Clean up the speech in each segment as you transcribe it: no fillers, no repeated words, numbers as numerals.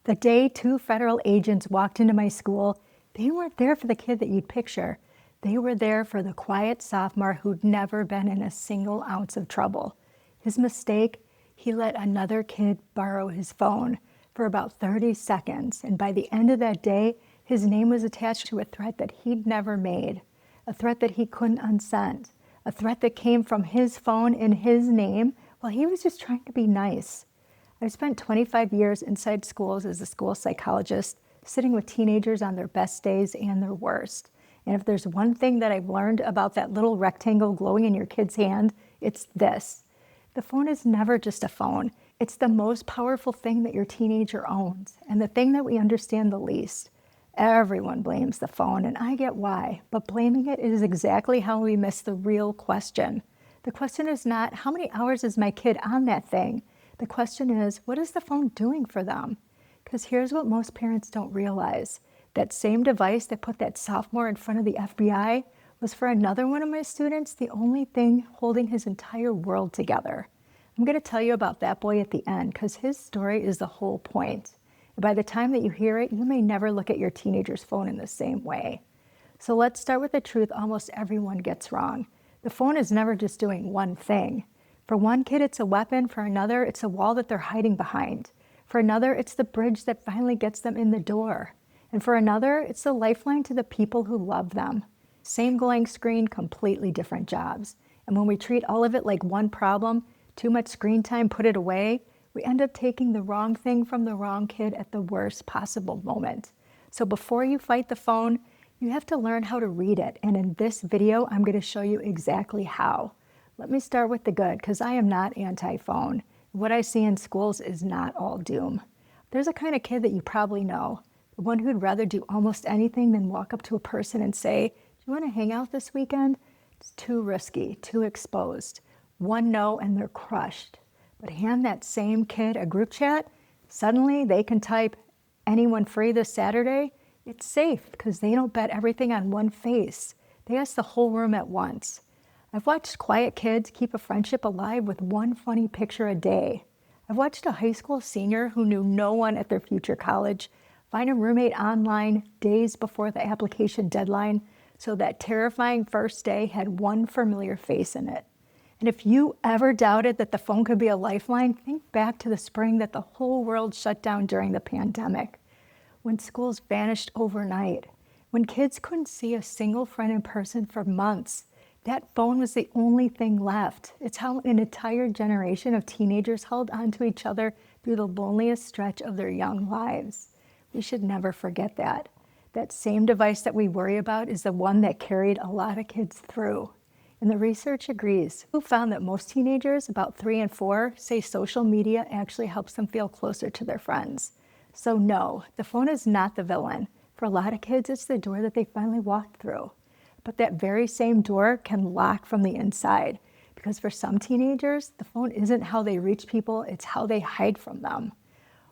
The day 2 federal agents walked into my school, they weren't there for the kid that you'd picture. They were there for the quiet sophomore who'd never been in a single ounce of trouble. His mistake, he let another kid borrow his phone for about 30 seconds, and by the end of that day, his name was attached to a threat that he'd never made, a threat that he couldn't unsend, a threat that came from his phone in his name while he was just trying to be nice. I've spent 25 years inside schools as a school psychologist, sitting with teenagers on their best days and their worst. And if there's one thing that I've learned about that little rectangle glowing in your kid's hand, it's this. The phone is never just a phone. It's the most powerful thing that your teenager owns, and the thing that we understand the least. Everyone blames the phone, and I get why, but blaming it is exactly how we miss the real question. The question is not, how many hours is my kid on that thing? The question is, what is the phone doing for them? Because here's what most parents don't realize. That same device that put that sophomore in front of the FBI was for another one of my students the only thing holding his entire world together. I'm going to tell you about that boy at the end because his story is the whole point. And by the time that you hear it, you may never look at your teenager's phone in the same way. So let's start with the truth almost everyone gets wrong. The phone is never just doing one thing. For one kid, it's a weapon. For another, it's a wall that they're hiding behind. For another, it's the bridge that finally gets them in the door. And for another, it's the lifeline to the people who love them. Same glowing screen, completely different jobs. And when we treat all of it like one problem, too much screen time, put it away, we end up taking the wrong thing from the wrong kid at the worst possible moment. So before you fight the phone, you have to learn how to read it. And in this video, I'm going to show you exactly how. Let me start with the good, because I am not anti-phone. What I see in schools is not all doom. There's a kind of kid that you probably know, the one who'd rather do almost anything than walk up to a person and say, "Do you want to hang out this weekend?" It's too risky, too exposed. One no and they're crushed. But hand that same kid a group chat, suddenly they can type, "Anyone free this Saturday?" It's safe because they don't bet everything on one face. They ask the whole room at once. I've watched quiet kids keep a friendship alive with one funny picture a day. I've watched a high school senior who knew no one at their future college find a roommate online days before the application deadline so that terrifying first day had one familiar face in it. And if you ever doubted that the phone could be a lifeline, think back to the spring that the whole world shut down during the pandemic, when schools vanished overnight, when kids couldn't see a single friend in person for months. That phone was the only thing left. It's how an entire generation of teenagers held on to each other through the loneliest stretch of their young lives. We should never forget that. That same device that we worry about is the one that carried a lot of kids through. And the research agrees. Who found that most teenagers, about 3 and 4, say social media actually helps them feel closer to their friends. So no, the phone is not the villain. For a lot of kids, it's the door that they finally walked through. But that very same door can lock from the inside, because for some teenagers, the phone isn't how they reach people, it's how they hide from them.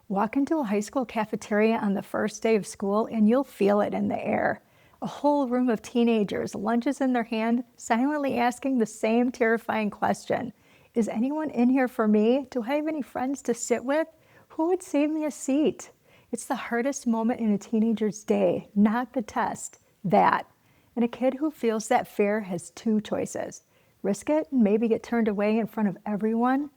Walk into a high school cafeteria on the first day of school and you'll feel it in the air. A whole room of teenagers, lunches in their hand, silently asking the same terrifying question. Is anyone in here for me? Do I have any friends to sit with? Who would save me a seat? It's the hardest moment in a teenager's day, not the test, that. And a kid who feels that fear has 2 choices. Risk it and maybe get turned away in front of everyone,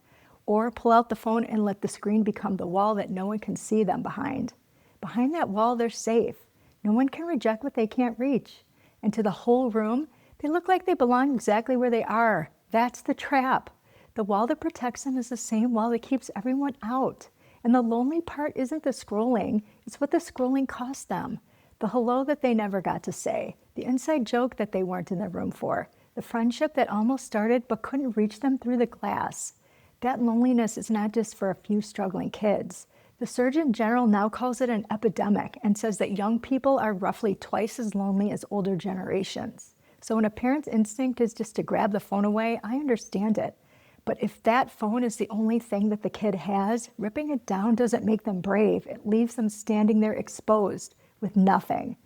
or pull out the phone and let the screen become the wall that no one can see them behind. Behind that wall, they're safe. No one can reject what they can't reach. And to the whole room, they look like they belong exactly where they are. That's the trap. The wall that protects them is the same wall that keeps everyone out. And the lonely part isn't the scrolling, it's what the scrolling cost them. The hello that they never got to say, the inside joke that they weren't in the room for, the friendship that almost started but couldn't reach them through the glass. That loneliness is not just for a few struggling kids. The Surgeon General now calls it an epidemic and says that young people are roughly twice as lonely as older generations. So when a parent's instinct is just to grab the phone away, I understand it. But if that phone is the only thing that the kid has, ripping it down doesn't make them brave. It leaves them standing there exposed with nothing.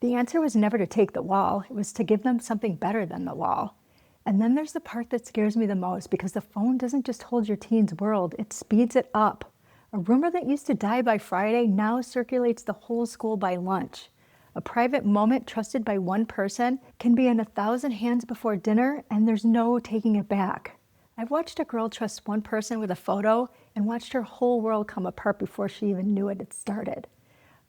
The answer was never to take the wall. It was to give them something better than the wall. And then there's the part that scares me the most, because the phone doesn't just hold your teen's world, it speeds it up. A rumor that used to die by Friday now circulates the whole school by lunch. A private moment trusted by one person can be in 1,000 hands before dinner, and there's no taking it back. I've watched a girl trust one person with a photo and watched her whole world come apart before she even knew it had started.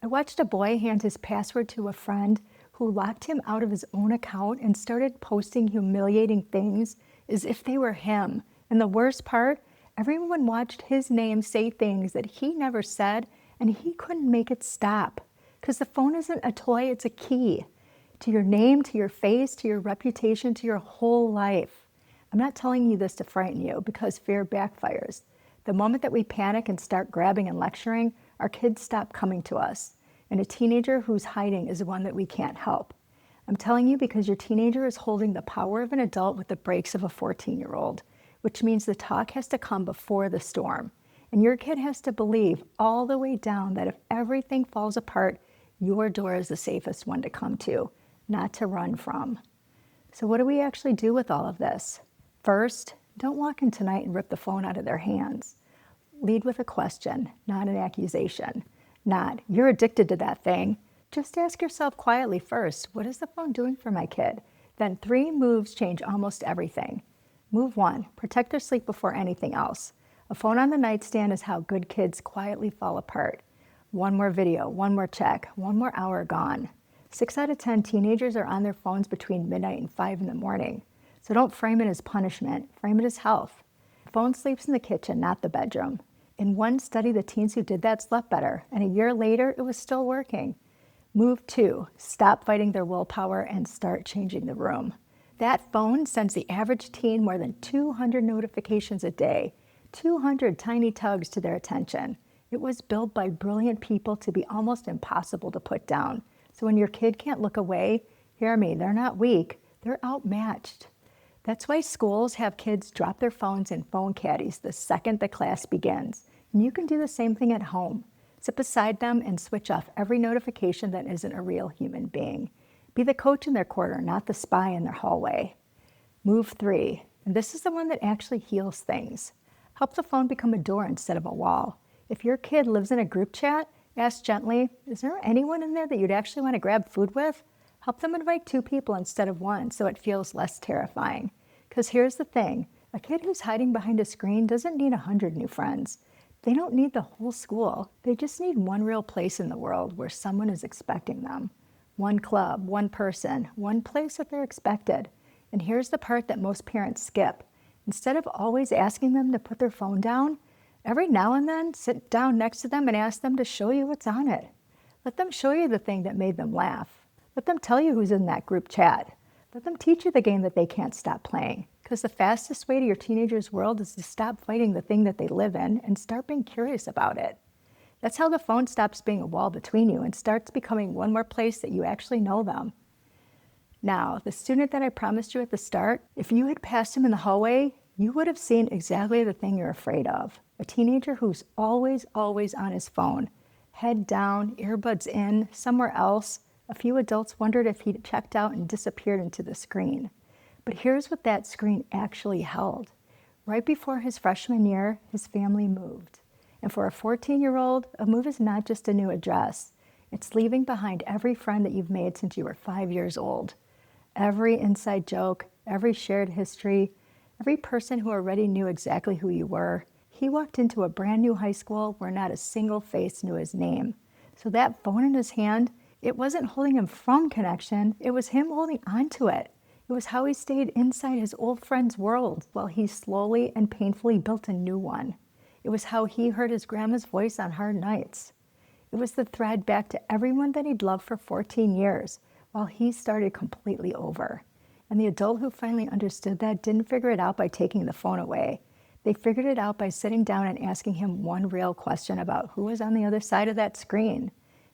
I watched a boy hand his password to a friend who locked him out of his own account and started posting humiliating things as if they were him. And the worst part, everyone watched his name say things that he never said, and he couldn't make it stop. Because the phone isn't a toy, it's a key to your name, to your face, to your reputation, to your whole life. I'm not telling you this to frighten you, because fear backfires. The moment that we panic and start grabbing and lecturing, our kids stop coming to us. And a teenager who's hiding is one that we can't help. I'm telling you because your teenager is holding the power of an adult with the brakes of a 14-year-old, which means the talk has to come before the storm. And your kid has to believe all the way down that if everything falls apart, your door is the safest one to come to, not to run from. So what do we actually do with all of this? First, don't walk in tonight and rip the phone out of their hands. Lead with a question, not an accusation. Not, you're addicted to that thing. Just ask yourself quietly first, what is the phone doing for my kid? Then 3 moves change almost everything. Move 1, protect their sleep before anything else. A phone on the nightstand is how good kids quietly fall apart. 1 more video, 1 more check, 1 more hour gone. 6 out of 10 teenagers are on their phones between midnight and 5 in the morning. So don't frame it as punishment, frame it as health. Phone sleeps in the kitchen, not the bedroom. In one study, the teens who did that slept better, and a year later, it was still working. Move 2, stop fighting their willpower and start changing the room. That phone sends the average teen more than 200 notifications a day, 200 tiny tugs to their attention. It was built by brilliant people to be almost impossible to put down. So when your kid can't look away, hear me, they're not weak, they're outmatched. That's why schools have kids drop their phones in phone caddies the second the class begins. And you can do the same thing at home. Sit beside them and switch off every notification that isn't a real human being. Be the coach in their corner, not the spy in their hallway. Move 3, and this is the one that actually heals things. Help the phone become a door instead of a wall. If your kid lives in a group chat, ask gently, is there anyone in there that you'd actually want to grab food with? Help them invite 2 people instead of 1 so it feels less terrifying. Because here's the thing, a kid who's hiding behind a screen doesn't need 100 new friends. They don't need the whole school. They just need 1 real place in the world where someone is expecting them. 1 club, 1 person, 1 place that they're expected. And here's the part that most parents skip. Instead of always asking them to put their phone down, every now and then sit down next to them and ask them to show you what's on it. Let them show you the thing that made them laugh. Let them tell you who's in that group chat. Let them teach you the game that they can't stop playing. Because the fastest way to your teenager's world is to stop fighting the thing that they live in and start being curious about it. That's how the phone stops being a wall between you and starts becoming 1 more place that you actually know them. Now, the student that I promised you at the start, if you had passed him in the hallway, you would have seen exactly the thing you're afraid of. A teenager who's always on his phone. Head down, earbuds in, somewhere else. A few adults wondered if he'd checked out and disappeared into the screen. But here's what that screen actually held. Right before his freshman year, his family moved. And for a 14-year-old, a move is not just a new address. It's leaving behind every friend that you've made since you were 5 years old. Every inside joke, every shared history, every person who already knew exactly who you were. He walked into a brand new high school where not a single face knew his name. So that phone in his hand, it wasn't holding him from connection, it was him holding onto it. It was how he stayed inside his old friend's world while he slowly and painfully built a new one. It was how he heard his grandma's voice on hard nights. It was the thread back to everyone that he'd loved for 14 years while he started completely over. And the adult who finally understood that didn't figure it out by taking the phone away. They figured it out by sitting down and asking him 1 real question about who was on the other side of that screen.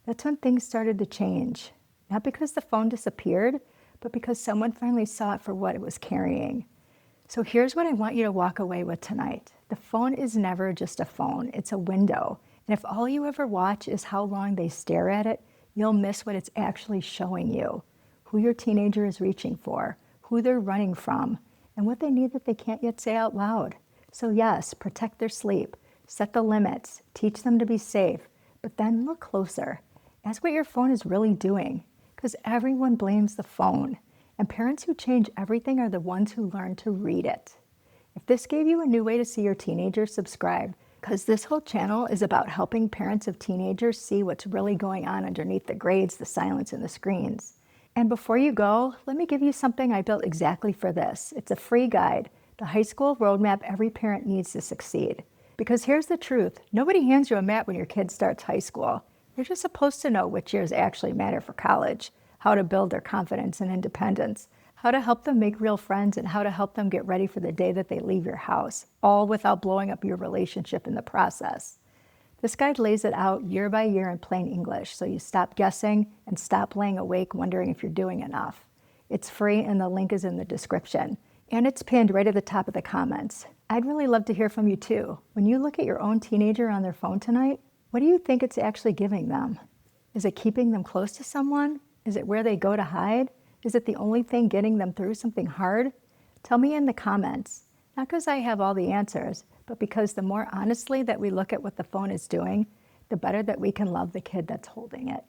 That's when things started to change. Not because the phone disappeared, but because someone finally saw it for what it was carrying. So here's what I want you to walk away with tonight. The phone is never just a phone, it's a window. And if all you ever watch is how long they stare at it, you'll miss what it's actually showing you. Who your teenager is reaching for, who they're running from, and what they need that they can't yet say out loud. So yes, protect their sleep. Set the limits, teach them to be safe, but then look closer. Ask what your phone is really doing, because everyone blames the phone, and parents who change everything are the ones who learn to read it. If this gave you a new way to see your teenager, subscribe, because this whole channel is about helping parents of teenagers see what's really going on underneath the grades, the silence, and the screens. And before you go, let me give you something I built exactly for this. It's a free guide, the high school roadmap every parent needs to succeed. Because here's the truth, nobody hands you a map when your kid starts high school. You're just supposed to know which years actually matter for college, how to build their confidence and independence, how to help them make real friends, and how to help them get ready for the day that they leave your house, all without blowing up your relationship in the process. This guide lays it out year by year in plain English, so you stop guessing and stop laying awake wondering if you're doing enough. It's free and the link is in the description. And it's pinned right at the top of the comments. I'd really love to hear from you too. When you look at your own teenager on their phone tonight, what do you think it's actually giving them? Is it keeping them close to someone? Is it where they go to hide? Is it the only thing getting them through something hard? Tell me in the comments. Not because I have all the answers, but because the more honestly that we look at what the phone is doing, the better that we can love the kid that's holding it.